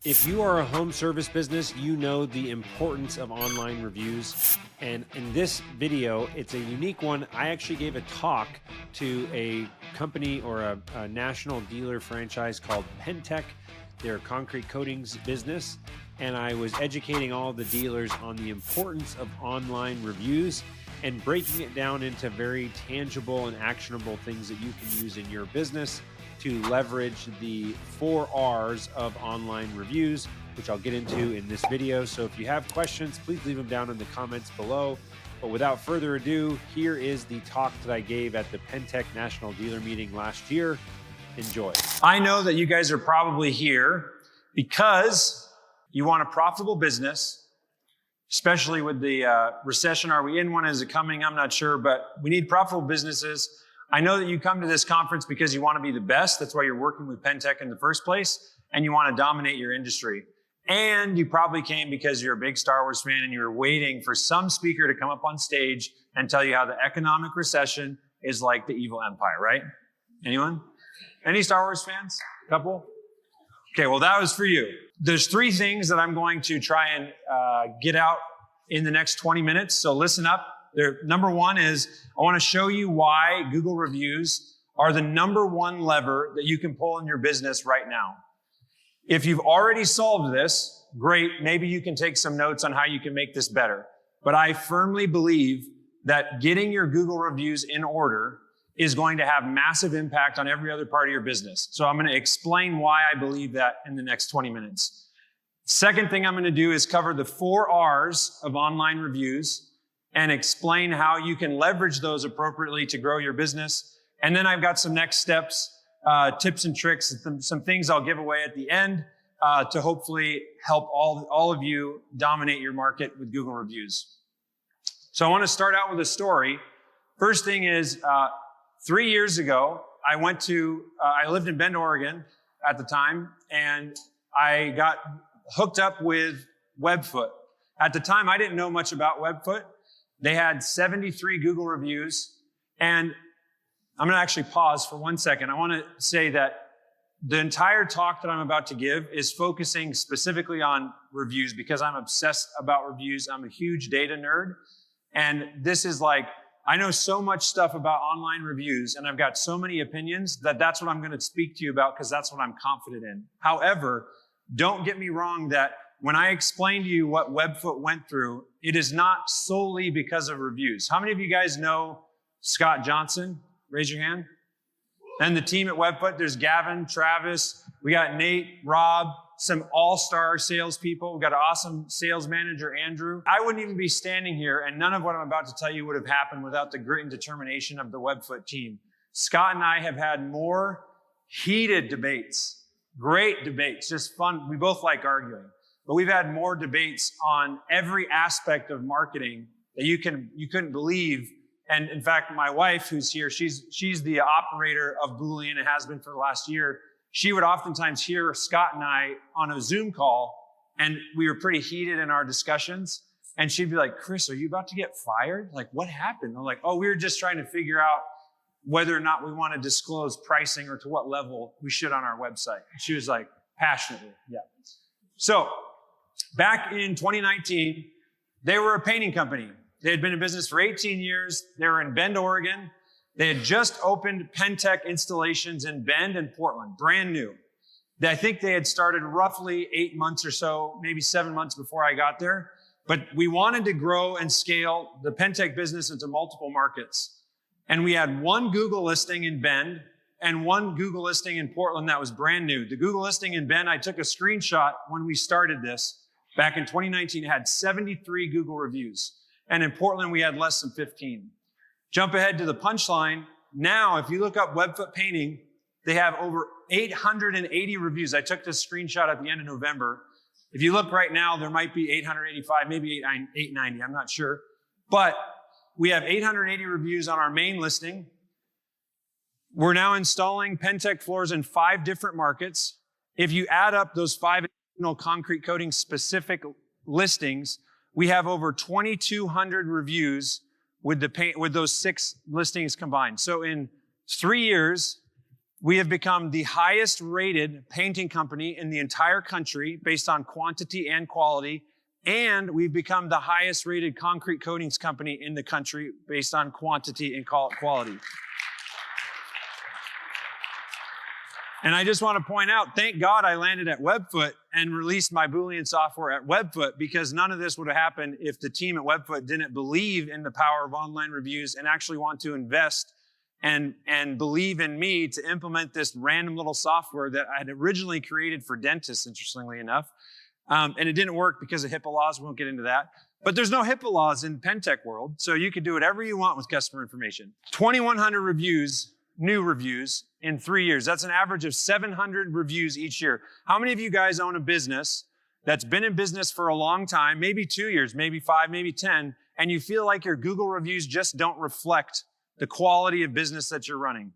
If you are a home service business, you know the importance of online reviews. And in this video, it's a unique one. I actually gave a talk to a company or a national dealer franchise called Pentec. They're a concrete coatings business. And I was educating all the dealers on the importance of online reviews and breaking it down into very tangible and actionable things that you can use in your business to leverage the 4 R's of online reviews, which I'll get into in this video. So if you have questions, please leave them down in the comments below. But without further ado, here is the talk that I gave at the Pentec National Dealer Meeting last year. Enjoy. I know that you guys are probably here because you want a profitable business, especially with the recession. Are we in one? Is it coming? I'm not sure, but we need profitable businesses. I know that you come to this conference because you want to be the best. That's why you're working with Pentec in the first place, and you want to dominate your industry. And you probably came because you're a big Star Wars fan and you're waiting for some speaker to come up on stage and tell you how the economic recession is like the evil empire, right? Anyone? Any Star Wars fans? Couple? Okay, well, that was for you. There's 3 things that I'm going to try and get out in the next 20 minutes, so listen up. Number 1 is I want to show you why Google reviews are the number 1 lever that you can pull in your business right now. If you've already solved this, great. Maybe you can take some notes on how you can make this better. But I firmly believe that getting your Google reviews in order is going to have massive impact on every other part of your business. So I'm going to explain why I believe that in the next 20 minutes. Second thing I'm going to do is cover the 4 R's of online reviews and explain how you can leverage those appropriately to grow your business. And then I've got some next steps, tips and tricks, some things I'll give away at the end to hopefully help all of you dominate your market with Google reviews. So I want to start out with a story. First thing is, 3 years ago, I lived in Bend, Oregon at the time, and I got hooked up with Webfoot. At the time, I didn't know much about Webfoot. They had 73 Google reviews, and I'm going to actually pause for 1 second. I want to say that the entire talk that I'm about to give is focusing specifically on reviews because I'm obsessed about reviews. I'm a huge data nerd, and this is like, I know so much stuff about online reviews, and I've got so many opinions that's what I'm going to speak to you about because that's what I'm confident in. However, don't get me wrong that when I explain to you what Webfoot went through, it is not solely because of reviews. How many of you guys know Scott Johnson? Raise your hand. And the team at Webfoot, there's Gavin, Travis, we got Nate, Rob, some all-star salespeople. We've got an awesome sales manager, Andrew. I wouldn't even be standing here, and none of what I'm about to tell you would have happened without the grit and determination of the Webfoot team. Scott and I have had more heated debates, great debates, just fun. We both like arguing. But we've had more debates on every aspect of marketing that you couldn't believe. And in fact, my wife, who's here, she's the operator of Boolean and has been for the last year. She would oftentimes hear Scott and I on a Zoom call, and we were pretty heated in our discussions. And she'd be like, "Chris, are you about to get fired? Like, what happened?" I'm like, "Oh, we were just trying to figure out whether or not we want to disclose pricing or to what level we should on our website." And she was like, passionately, yeah. So back in 2019, they were a painting company. They had been in business for 18 years. They were in Bend, Oregon. They had just opened Pentec installations in Bend and Portland, brand new. I think they had started roughly 8 months or so, maybe 7 months before I got there. But we wanted to grow and scale the Pentec business into multiple markets. And we had 1 Google listing in Bend and 1 Google listing in Portland that was brand new. The Google listing in Bend, I took a screenshot when we started this. Back in 2019, it had 73 Google reviews. And in Portland, we had less than 15. Jump ahead to the punchline. Now, if you look up Webfoot Painting, they have over 880 reviews. I took this screenshot at the end of November. If you look right now, there might be 885, maybe 890, I'm not sure. But we have 880 reviews on our main listing. We're now installing Pentec floors in 5 different markets. If you add up those 5 additional concrete coating specific listings, we have over 2,200 reviews with those 6 listings combined. So in 3 years, We have become the highest rated painting company in the entire country based on quantity and quality. And we've become the highest rated concrete coatings company in the country based on quantity and quality. And I just want to point out, thank God I landed at Webfoot and released my Boolean software at Webfoot, because none of this would have happened if the team at Webfoot didn't believe in the power of online reviews and actually want to invest and believe in me to implement this random little software that I had originally created for dentists, interestingly enough. And it didn't work because of HIPAA laws. We won't get into that. But there's no HIPAA laws in PenTech world, so you can do whatever you want with customer information. 2,100 reviews, new reviews in 3 years. That's an average of 700 reviews each year. How many of you guys own a business that's been in business for a long time, maybe 2 years, maybe 5, maybe 10, and you feel like your Google reviews just don't reflect the quality of business that you're running?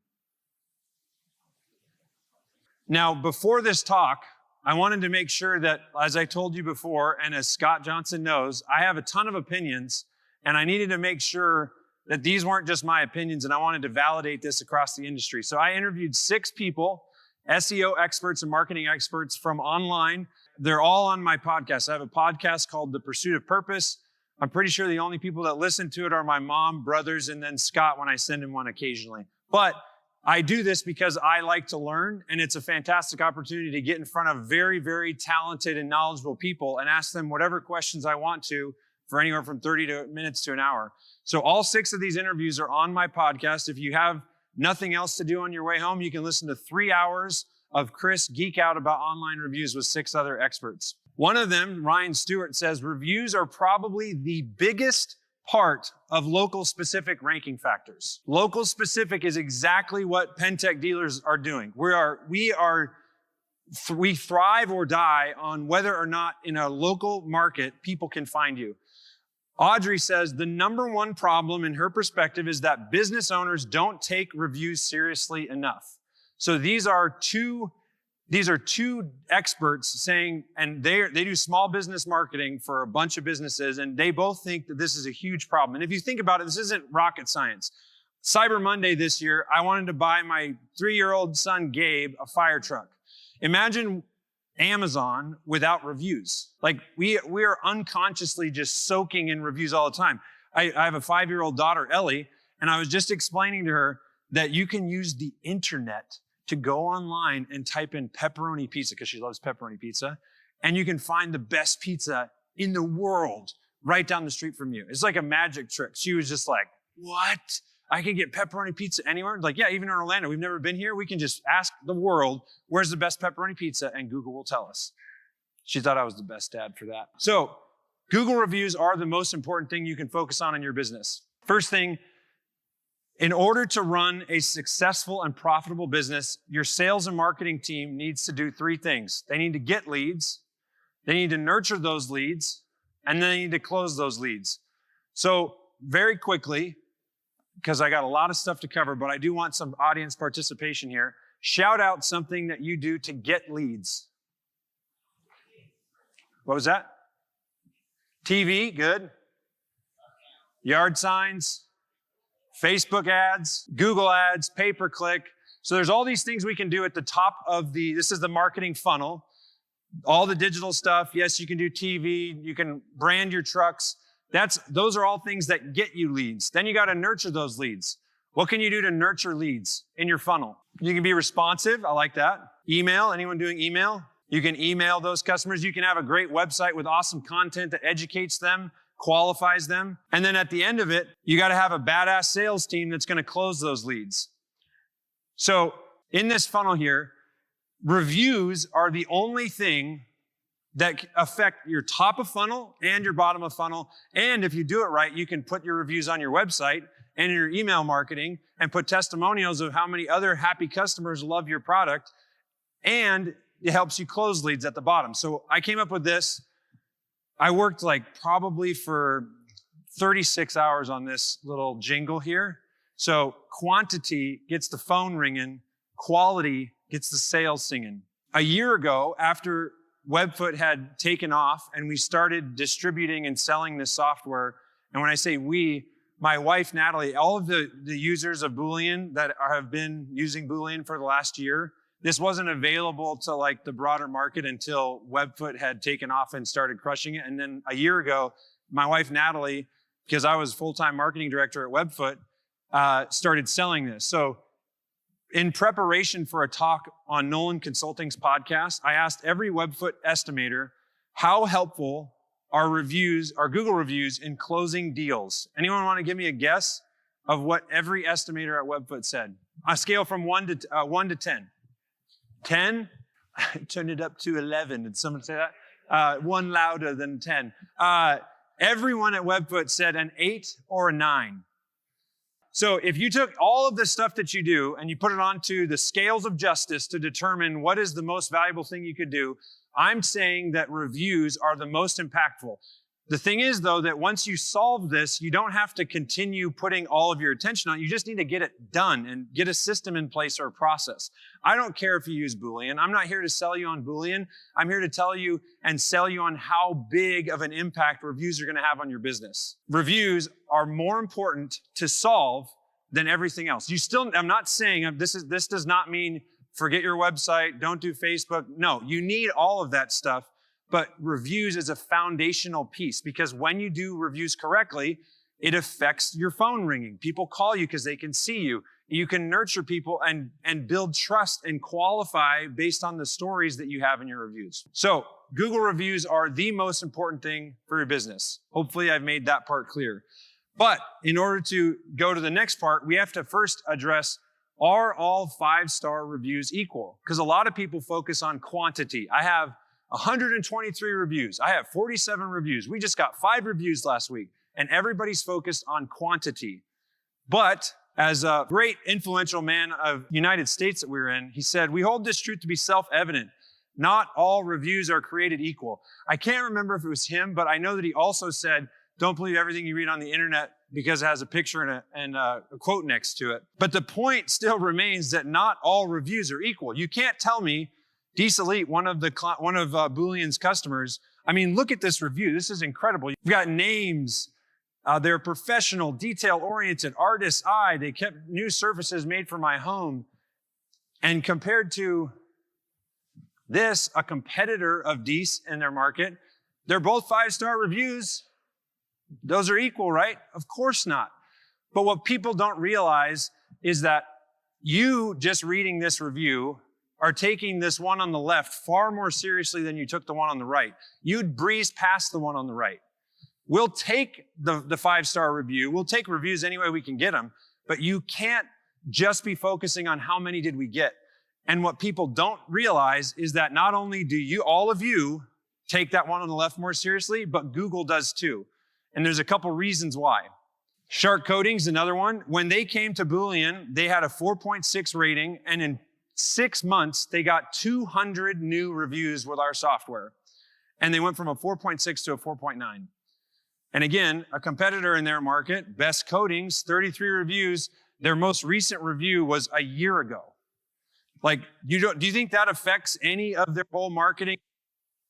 Now, before this talk, I wanted to make sure that, as I told you before, and as Scott Johnson knows, I have a ton of opinions, and I needed to make sure that these weren't just my opinions, and I wanted to validate this across the industry. So I interviewed 6 people, SEO experts and marketing experts from online. They're all on my podcast. I have a podcast called The Pursuit of Purpose. I'm pretty sure the only people that listen to it are my mom, brothers, and then Scott when I send him one occasionally. But I do this because I like to learn, and it's a fantastic opportunity to get in front of very, very talented and knowledgeable people and ask them whatever questions I want to for anywhere from 30 minutes to an hour. So all 6 of these interviews are on my podcast. If you have nothing else to do on your way home, you can listen to 3 hours of Chris geek out about online reviews with 6 other experts. One of them, Ryan Stewart, says reviews are probably the biggest part of local specific ranking factors. Local specific is exactly what PenTech dealers are doing. We thrive or die on whether or not in a local market people can find you. Audrey says the number one problem in her perspective is that business owners don't take reviews seriously enough. So these are two experts saying, and they do small business marketing for a bunch of businesses, and they both think that this is a huge problem. And if you think about it, this isn't rocket science. Cyber Monday this year, I wanted to buy my 3-year-old son, Gabe, a fire truck. Imagine Amazon without reviews. Like we are unconsciously just soaking in reviews all the time. I have a 5-year-old daughter, Ellie, and I was just explaining to her that you can use the internet to go online and type in pepperoni pizza, because she loves pepperoni pizza, and you can find the best pizza in the world right down the street from you. It's like a magic trick. She was just like, what? I can get pepperoni pizza anywhere? Like, yeah, even in Orlando. We've never been here. We can just ask the world, where's the best pepperoni pizza? And Google will tell us. She thought I was the best dad for that. So Google reviews are the most important thing you can focus on in your business. First thing, in order to run a successful and profitable business, your sales and marketing team needs to do 3 things. They need to get leads, they need to nurture those leads, and then they need to close those leads. So very quickly, because I got a lot of stuff to cover, but I do want some audience participation here. Shout out something that you do to get leads. What was that? TV, good. Yard signs. Facebook ads, Google ads, pay-per-click. So there's all these things we can do at the top of this is the marketing funnel. All the digital stuff. Yes, you can do TV. You can brand your trucks. Those are all things that get you leads. Then you got to nurture those leads. What can you do to nurture leads in your funnel? You can be responsive. I like that. Email. Anyone doing email? You can email those customers. You can have a great website with awesome content that educates them, qualifies them. And then at the end of it, you got to have a badass sales team that's going to close those leads. So in this funnel here, reviews are the only thing that affect your top of funnel and your bottom of funnel. And if you do it right, you can put your reviews on your website and in your email marketing and put testimonials of how many other happy customers love your product. And it helps you close leads at the bottom. So I came up with this. I worked probably for 36 hours on this little jingle here. So quantity gets the phone ringing, quality gets the sales singing. A year ago, after Webfoot had taken off and we started distributing and selling this software, and when I say we, my wife, Natalie, all of the users of Boolean that have been using Boolean for the last year, this wasn't available to like the broader market until Webfoot had taken off and started crushing it. And then a year ago, my wife, Natalie, because I was full-time marketing director at Webfoot, started selling this. So in preparation for a talk on Nolan Consulting's podcast, I asked every Webfoot estimator how helpful are Google reviews in closing deals. Anyone want to give me a guess of what every estimator at Webfoot said? On a scale from 1 to 10. 10? I turned it up to 11. Did someone say that? One louder than 10. Everyone at Webfoot said an 8 or a 9. So if you took all of the stuff that you do and you put it onto the scales of justice to determine what is the most valuable thing you could do, I'm saying that reviews are the most impactful. The thing is, though, that once you solve this, you don't have to continue putting all of your attention on it. You just need to get it done and get a system in place or a process. I don't care if you use Boolean. I'm not here to sell you on Boolean. I'm here to tell you and sell you on how big of an impact reviews are going to have on your business. Reviews are more important to solve than everything else. I'm not saying this does not mean forget your website, don't do Facebook. No, you need all of that stuff. But reviews is a foundational piece because when you do reviews correctly, it affects your phone ringing. People call you because they can see you. You can nurture people and build trust and qualify based on the stories that you have in your reviews. So Google reviews are the most important thing for your business. Hopefully I've made that part clear. But in order to go to the next part, we have to first address, are all 5-star reviews equal? Because a lot of people focus on quantity. I have 123 reviews. I have 47 reviews. We just got 5 reviews last week, and everybody's focused on quantity. But as a great influential man of the United States that we're in, he said, we hold this truth to be self-evident. Not all reviews are created equal. I can't remember if it was him, but I know that he also said, don't believe everything you read on the internet because it has a picture and a quote next to it. But the point still remains that not all reviews are equal. You can't tell me Elite, one of Boolean's customers, I mean, look at this review. This is incredible. You've got names. They're professional, detail-oriented, artist's eye. They kept new surfaces made for my home. And compared to this, a competitor of Dees in their market, they're both 5-star reviews. Those are equal, right? Of course not. But what people don't realize is that you just reading this review are taking this one on the left far more seriously than you took the one on the right. You'd breeze past the one on the right. We'll take the 5-star review. We'll take reviews any way we can get them, but you can't just be focusing on how many did we get. And what people don't realize is that not only do all of you take that one on the left more seriously, but Google does too. And there's a couple reasons why. Shark Coding's another one. When they came to Boolean, they had a 4.6 rating, and in 6 months, they got 200 new reviews with our software. And they went from a 4.6 to a 4.9. And again, a competitor in their market, Best Codings, 33 reviews. Their most recent review was a year ago. Like, do you think that affects any of their whole marketing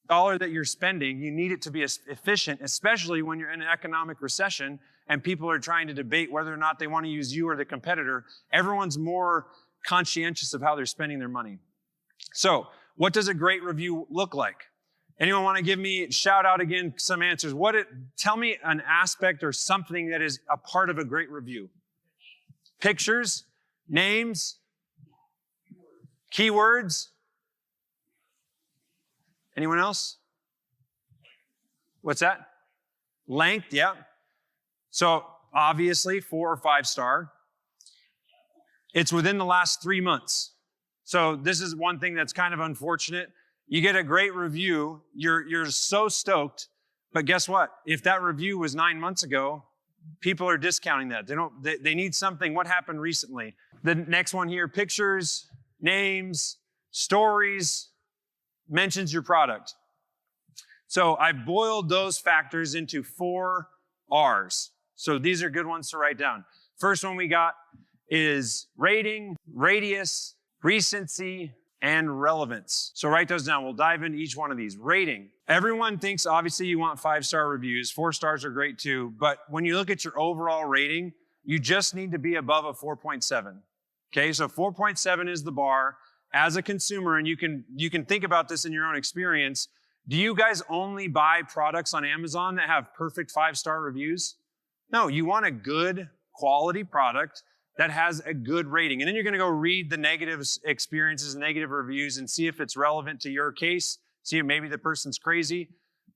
dollar that you're spending? You need it to be efficient, especially when you're in an economic recession and people are trying to debate whether or not they want to use you or the competitor. Everyone's more conscientious of how they're spending their money. So what does a great review look like? Anyone want to give me, shout out again, some answers? Tell me an aspect or something that is a part of a great review. Pictures, names, keywords. Anyone else? What's that? Length, yeah. So obviously 4 or 5-star. It's within the last 3 months. So this is one thing that's kind of unfortunate. You get a great review, you're so stoked, but guess what? If that review was 9 months ago, people are discounting that. They need something. What happened recently? The next one here, pictures, names, stories, mentions your product. So I boiled those factors into 4 R's. So these are good ones to write down. First one we got is rating, radius, recency, and relevance. So write those down. We'll dive into each one of these. Rating. Everyone thinks obviously you want 5-star reviews. 4 stars are great too. But when you look at your overall rating, you just need to be above a 4.7. Okay, so 4.7 is the bar. As a consumer, and you can think about this in your own experience, do you guys only buy products on Amazon that have perfect 5-star reviews? No, you want a good quality product that has a good rating. And then you're going to go read the negative experiences, negative reviews, and see if it's relevant to your case. See if maybe the person's crazy.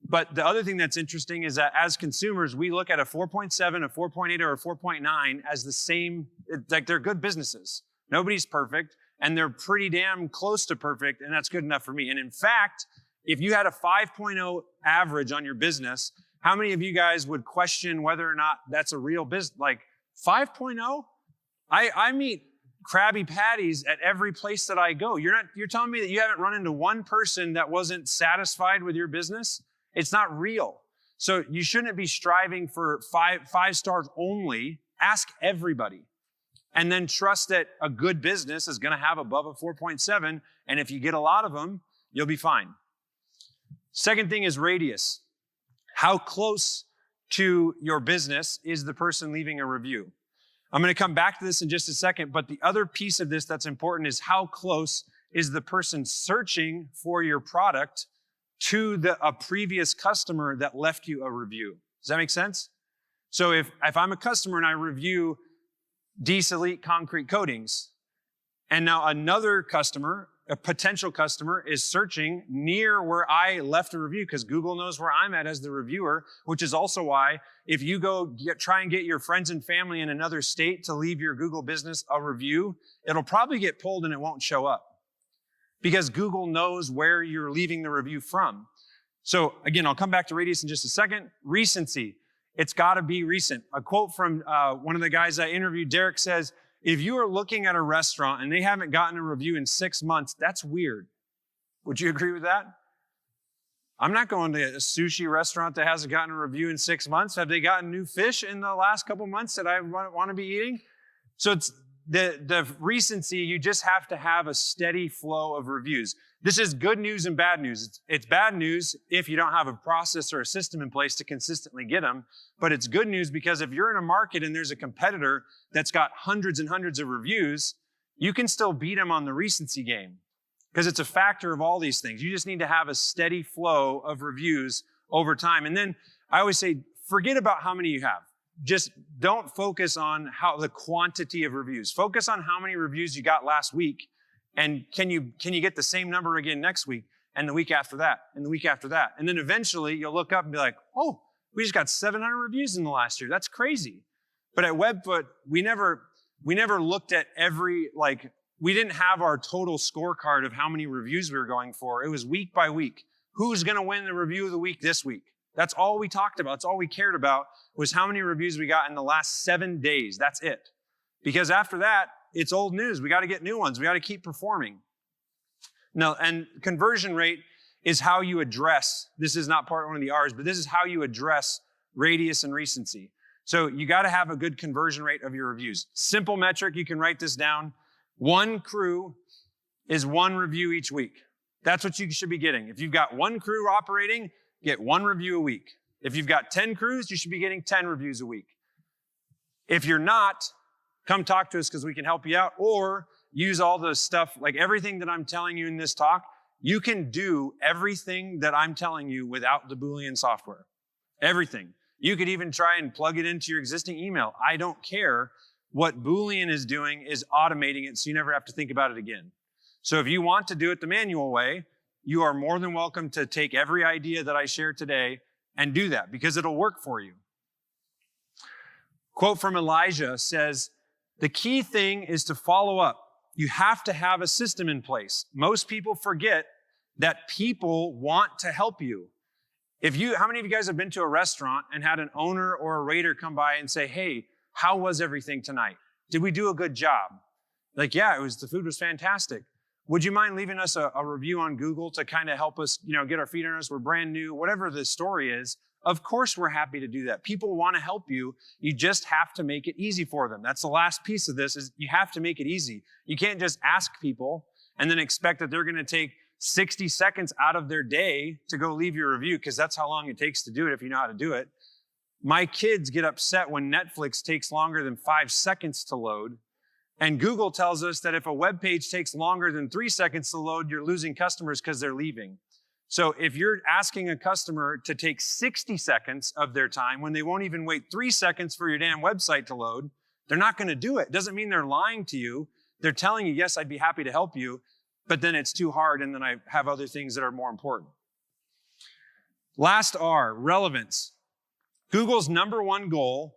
But the other thing that's interesting is that as consumers, we look at a 4.7, a 4.8, or a 4.9 as the same, like they're good businesses. Nobody's perfect, and they're pretty damn close to perfect, and that's good enough for me. And in fact, if you had a 5.0 average on your business, how many of you guys would question whether or not that's a real business? Like 5.0? I meet Krabby Patties at every place that I go. You're telling me that you haven't run into one person that wasn't satisfied with your business? It's not real. So you shouldn't be striving for five stars only. Ask everybody. And then trust that a good business is going to have above a 4.7. And if you get a lot of them, you'll be fine. Second thing is radius. How close to your business is the person leaving a review? I'm going to come back to this in just a second, but the other piece of this that's important is how close is the person searching for your product to a previous customer that left you a review. Does that make sense? So if I'm a customer and I review Elite concrete coatings, and now another customer, a potential customer, is searching near where I left a review, because Google knows where I'm at as the reviewer, which is also why if you go try and get your friends and family in another state to leave your Google business a review, it'll probably get pulled and it won't show up, because Google knows where you're leaving the review from. So again, I'll come back to radius in just a second. Recency. It's got to be recent. A quote from one of the guys I interviewed, Derek, says, if you are looking at a restaurant and they haven't gotten a review in 6 months, that's weird. Would you agree with that? I'm not going to a sushi restaurant that hasn't gotten a review in 6 months. Have they gotten new fish in the last couple months that I want to be eating? So it's the recency. You just have to have a steady flow of reviews. This is good news and bad news. It's bad news if you don't have a process or a system in place to consistently get them. But it's good news because if you're in a market and there's a competitor that's got hundreds and hundreds of reviews, you can still beat them on the recency game, because it's a factor of all these things. You just need to have a steady flow of reviews over time. And then I always say, forget about how many you have. Just don't focus on the quantity of reviews. Focus on how many reviews you got last week. And can you get the same number again next week, and the week after that, and the week after that? And then eventually you'll look up and be like, oh, we just got 700 reviews in the last year. That's crazy. But at Webfoot, we never looked at we didn't have our total scorecard of how many reviews we were going for. It was week by week. Who's going to win the review of the week this week? That's all we talked about. That's all we cared about, was how many reviews we got in the last 7 days. That's it. Because after that, it's old news. We got to get new ones. We got to keep performing. Now, and conversion rate is how you address, this is not part one of the R's, but this is how you address radius and recency. So you got to have a good conversion rate of your reviews. Simple metric, you can write this down. 1 crew is 1 review each week. That's what you should be getting. If you've got 1 crew operating, get 1 review a week. If you've got 10 crews, you should be getting 10 reviews a week. If you're not, come talk to us, because we can help you out, or use all the stuff, like everything that I'm telling you in this talk. You can do everything that I'm telling you without the Boolean software. Everything. You could even try and plug it into your existing email. I don't care. What Boolean is doing is automating it, so you never have to think about it again. So if you want to do it the manual way, you are more than welcome to take every idea that I shared today and do that, because it'll work for you. Quote from Elijah says, the key thing is to follow up. You have to have a system in place. Most people forget that people want to help you. How many of you guys have been to a restaurant and had an owner or a waiter come by and say, hey, how was everything tonight? Did we do a good job? Like, yeah, the food was fantastic. Would you mind leaving us a review on Google to kind of help us, get our feet on us? We're brand new, whatever the story is. Of course, we're happy to do that. People want to help you. You just have to make it easy for them. That's the last piece of this, is you have to make it easy. You can't just ask people and then expect that they're going to take 60 seconds out of their day to go leave your review, because that's how long it takes to do it if you know how to do it. My kids get upset when Netflix takes longer than 5 seconds to load. And Google tells us that if a web page takes longer than 3 seconds to load, you're losing customers because they're leaving. So if you're asking a customer to take 60 seconds of their time when they won't even wait 3 seconds for your damn website to load, they're not going to do it. Doesn't mean they're lying to you. They're telling you, yes, I'd be happy to help you, but then it's too hard, and then I have other things that are more important. Last R, relevance. Google's number one goal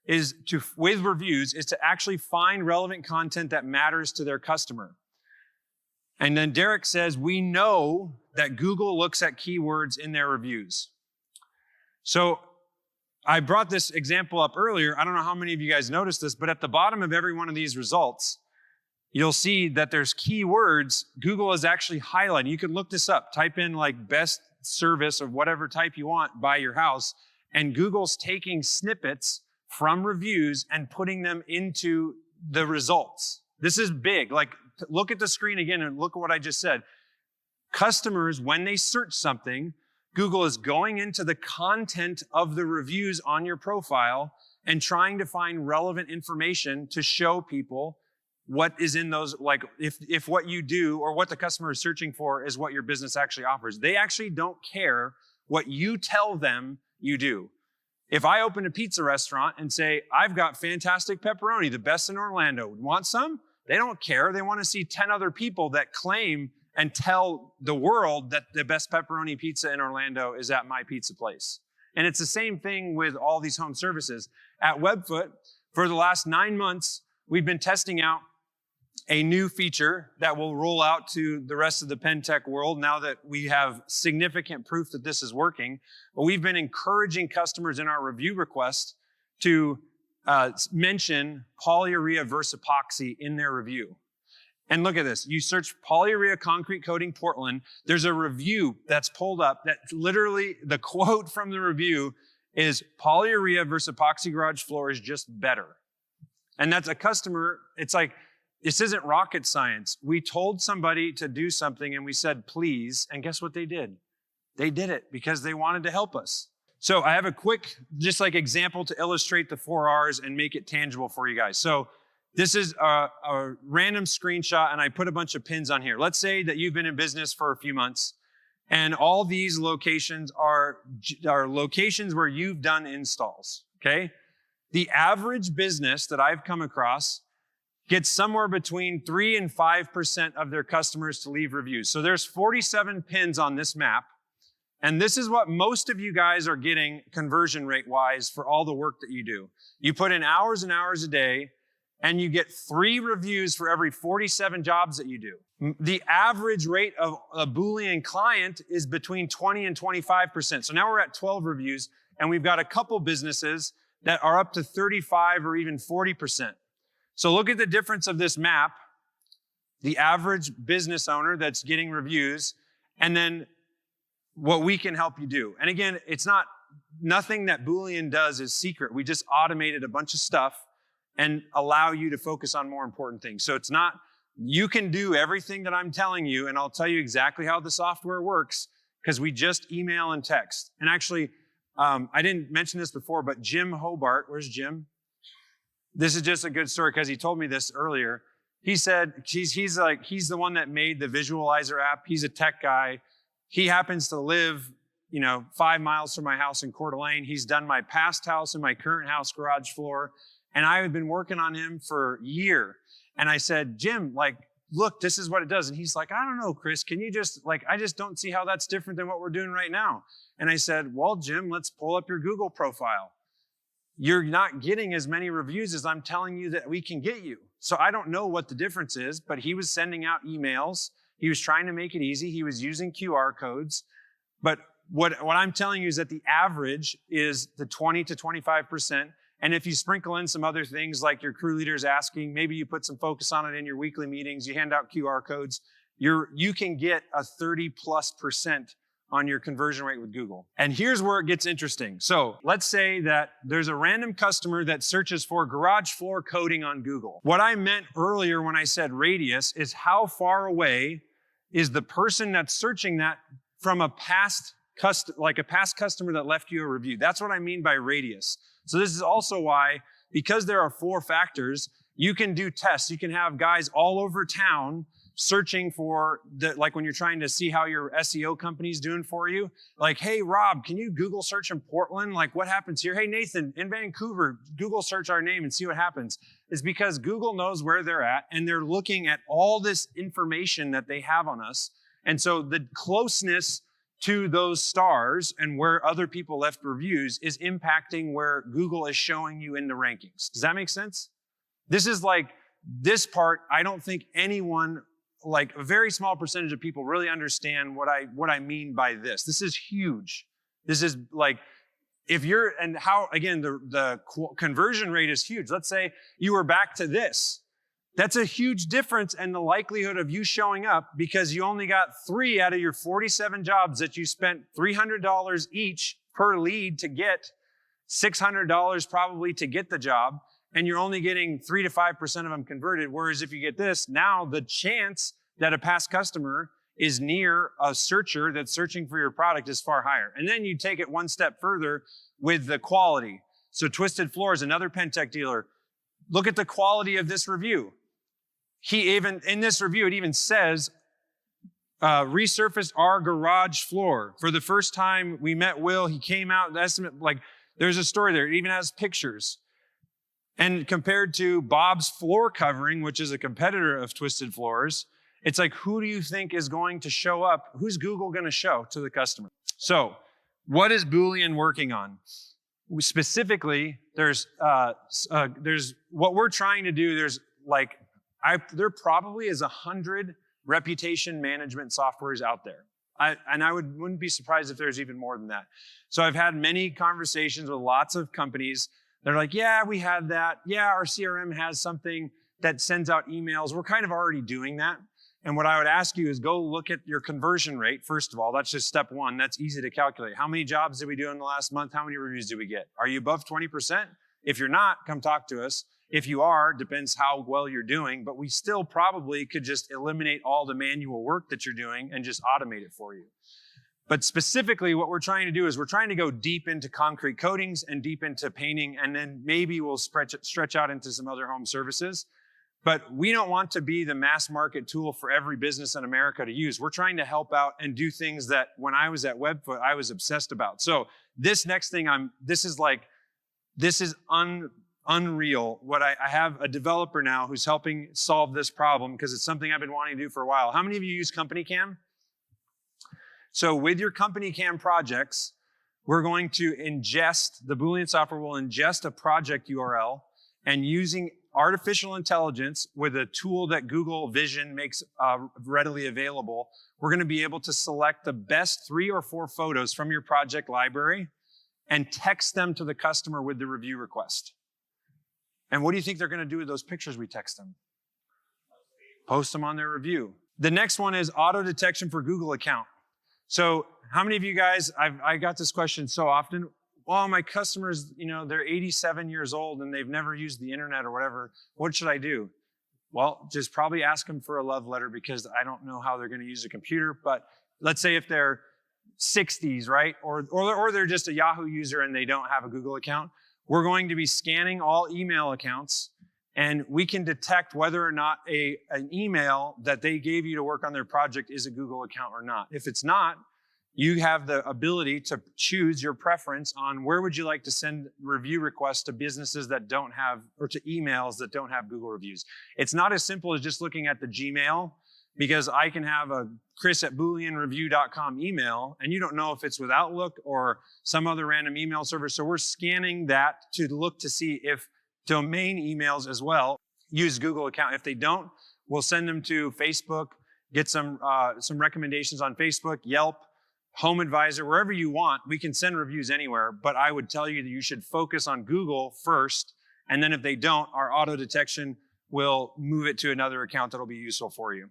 is with reviews, is to actually find relevant content that matters to their customer. And then Derek says, we know that Google looks at keywords in their reviews. So I brought this example up earlier. I don't know how many of you guys noticed this, but at the bottom of every one of these results, you'll see that there's keywords Google is actually highlighting. You can look this up. Type in like best service of whatever type you want by your house, and Google's taking snippets from reviews and putting them into the results. This is big. Like, look at the screen again and look at what I just said. Customers, when they search something, Google is going into the content of the reviews on your profile and trying to find relevant information to show people what is in those, like if what you do or what the customer is searching for is what your business actually offers. They actually don't care what you tell them you do. If I open a pizza restaurant and say, I've got fantastic pepperoni, the best in Orlando, want some? They don't care. They want to see 10 other people that claim and tell the world that the best pepperoni pizza in Orlando is at my pizza place. And it's the same thing with all these home services. At Webfoot, for the last 9 months, we've been testing out a new feature that will roll out to the rest of the pen tech world now that we have significant proof that this is working. But we've been encouraging customers in our review request to mention polyurea versus epoxy in their review. And look at this. You search polyurea concrete coating Portland. There's a review that's pulled up that literally the quote from the review is polyurea versus epoxy garage floor is just better. And that's a customer. It's like, this isn't rocket science. We told somebody to do something and we said, please. And guess what they did? They did it because they wanted to help us. So I have a quick, just like example to illustrate the 4 R's and make it tangible for you guys. So this is a random screenshot and I put a bunch of pins on here. Let's say that you've been in business for a few months and all these locations are locations where you've done installs, okay? The average business that I've come across gets somewhere between 3 and 5% of their customers to leave reviews. So there's 47 pins on this map. And this is what most of you guys are getting conversion rate wise for all the work that you do. You put in hours and hours a day and you get 3 reviews for every 47 jobs that you do. The average rate of a Boolean client is between 20 and 25%. So now we're at 12 reviews and we've got a couple businesses that are up to 35 or even 40%. So look at the difference of this map, the average business owner that's getting reviews, and then what we can help you do. And again, it's nothing that Boolean does is secret. We just automated a bunch of stuff and allow you to focus on more important things. So it's not, you can do everything that I'm telling you, and I'll tell you exactly how the software works, because we just email and text. And actually, I didn't mention this before, but Jim Hobart, where's Jim? This is just a good story because he told me this earlier. He said he's the one that made the visualizer app. He's a tech guy. He happens to live, 5 miles from my house in Coeur d'Alene. He's done my past house and my current house garage floor. And I have been working on him for a year. And I said, Jim, look, this is what it does. And he's like, I don't know, Chris, can you just, I just don't see how that's different than what we're doing right now. And I said, well, Jim, let's pull up your Google profile. You're not getting as many reviews as I'm telling you that we can get you. So I don't know what the difference is, but he was sending out emails. He was trying to make it easy. He was using QR codes. But what I'm telling you is that the average is the 20 to 25%. And if you sprinkle in some other things like your crew leaders asking, maybe you put some focus on it in your weekly meetings, you hand out QR codes, you can get a 30+% on your conversion rate with Google. And here's where it gets interesting. So let's say that there's a random customer that searches for garage floor coating on Google. What I meant earlier when I said radius is how far away is the person that's searching that from a past customer that left you a review. That's what I mean by radius. So this is also why, because there are 4 factors, you can do tests. You can have guys all over town searching for like when you're trying to see how your SEO company's doing for you. Like, hey, Rob, can you Google search in Portland? Like, what happens here? Hey, Nathan, in Vancouver, Google search our name and see what happens. It's because Google knows where they're at, and they're looking at all this information that they have on us. And so the closeness to those stars and where other people left reviews is impacting where Google is showing you in the rankings. Does that make sense? This is like, this part, I don't think anyone, like a very small percentage of people, really understand what I mean by this. This is huge. This is like, if you're, and how, again, the conversion rate is huge. Let's say you were back to this. That's a huge difference in the likelihood of you showing up, because you only got 3 out of your 47 jobs that you spent $300 each per lead to get, $600 probably to get the job, and you're only getting 3 to 5% of them converted. Whereas if you get this, now the chance that a past customer is near a searcher that's searching for your product is far higher. And then you take it one step further with the quality. So Twisted Floors, another Pentech dealer, look at the quality of this review. He even, in this review, it even says, resurfaced our garage floor. For the first time we met Will, he came out, the estimate, like, there's a story there. It even has pictures. And compared to Bob's Floor Covering, which is a competitor of Twisted Floors, it's like, who do you think is going to show up? Who's Google going to show to the customer? So what is Boolean working on? Specifically, there's what we're trying to do. There's like, there probably is 100 reputation management softwares out there. I wouldn't be surprised if there's even more than that. So I've had many conversations with lots of companies. They're like, yeah, we had that. Yeah, our CRM has something that sends out emails. We're kind of already doing that. And what I would ask you is go look at your conversion rate. First of all, that's just step one. That's easy to calculate. How many jobs did we do in the last month? How many reviews did we get? Are you above 20%? If you're not, come talk to us. If you are, depends how well you're doing, but we still probably could just eliminate all the manual work that you're doing and just automate it for you. But specifically, what we're trying to do is we're trying to go deep into concrete coatings and deep into painting, and then maybe we'll stretch out into some other home services. But we don't want to be the mass market tool for every business in America to use. We're trying to help out and do things that when I was at Webfoot, I was obsessed about. So this next thing, this is unreal. What I have a developer now who's helping solve this problem because it's something I've been wanting to do for a while. How many of you use Company Cam? So with your Company Cam projects, we're going to ingest, the Boolean software will ingest a project URL, and using artificial intelligence with a tool that Google Vision makes readily available, we're going to be able to select the best 3 or 4 photos from your project library and text them to the customer with the review request. And what do you think they're going to do with those pictures we text them? Post them on their review. The next one is auto detection for Google account. So how many of you guys, I got this question so often, well, my customers, they're 87 years old and they've never used the internet or whatever. What should I do? Well, just probably ask them for a love letter, because I don't know how they're going to use a computer. But let's say if they're 60s, right? Or they're just a Yahoo user and they don't have a Google account. We're going to be scanning all email accounts, and we can detect whether or not an email that they gave you to work on their project is a Google account or not. If it's not, you have the ability to choose your preference on where would you like to send review requests to businesses that don't have, or to emails that don't have Google reviews. It's not as simple as just looking at the Gmail, because I can have a chris@booleanreview.com email, and you don't know if it's with Outlook or some other random email server. So we're scanning that to look to see if domain emails as well use Google account. If they don't, we'll send them to Facebook, get some recommendations on Facebook, Yelp, Home Advisor, wherever you want. We can send reviews anywhere, but I would tell you that you should focus on Google first, and then if they don't, our auto detection will move it to another account that'll be useful for you.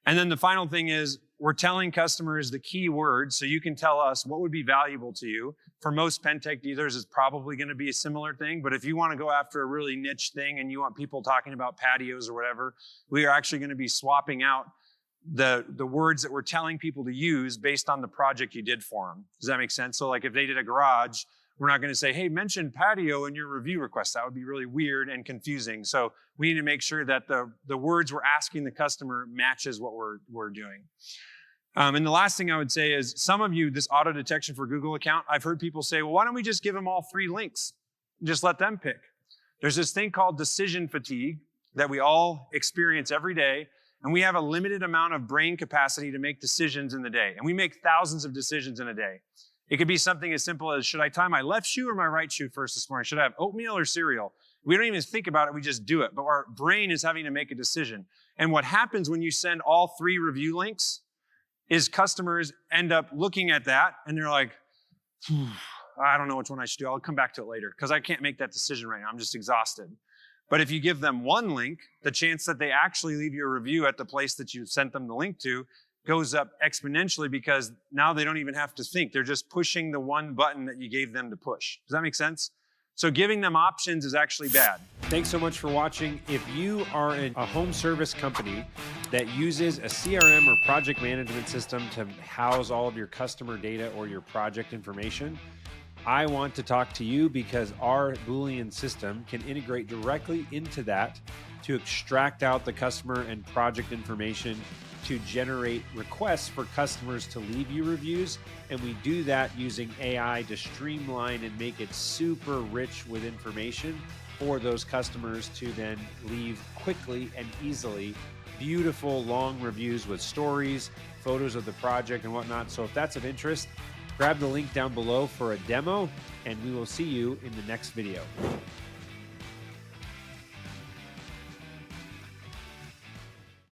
And then the final thing is we're telling customers the key words, so you can tell us what would be valuable to you. For most Pentech dealers, it's probably going to be a similar thing, but if you want to go after a really niche thing and you want people talking about patios or whatever, we are actually going to be swapping out the words that we're telling people to use based on the project you did for them. Does that make sense? So like if they did a garage, we're not going to say, hey, mention patio in your review request. That would be really weird and confusing. So we need to make sure that the words we're asking the customer matches what we're doing. And the last thing I would say is some of you, this auto detection for Google account, I've heard people say, well, why don't we just give them all 3 links? Just let them pick. There's this thing called decision fatigue that we all experience every day. And we have a limited amount of brain capacity to make decisions in the day. And we make thousands of decisions in a day. It could be something as simple as, should I tie my left shoe or my right shoe first this morning? Should I have oatmeal or cereal? We don't even think about it, we just do it. But our brain is having to make a decision. And what happens when you send all 3 review links is customers end up looking at that and they're like, I don't know which one I should do. I'll come back to it later because I can't make that decision right now. I'm just exhausted. But if you give them 1 link, the chance that they actually leave you a review at the place that you sent them the link to goes up exponentially because now they don't even have to think. They're just pushing the 1 button that you gave them to push. Does that make sense? So giving them options is actually bad. Thanks so much for watching. If you are a home service company that uses a CRM or project management system to house all of your customer data or your project information, I want to talk to you because our Boolean system can integrate directly into that to extract out the customer and project information to generate requests for customers to leave you reviews. And we do that using AI to streamline and make it super rich with information for those customers to then leave quickly and easily beautiful long reviews with stories, photos of the project and whatnot. So if that's of interest, grab the link down below for a demo, and we will see you in the next video.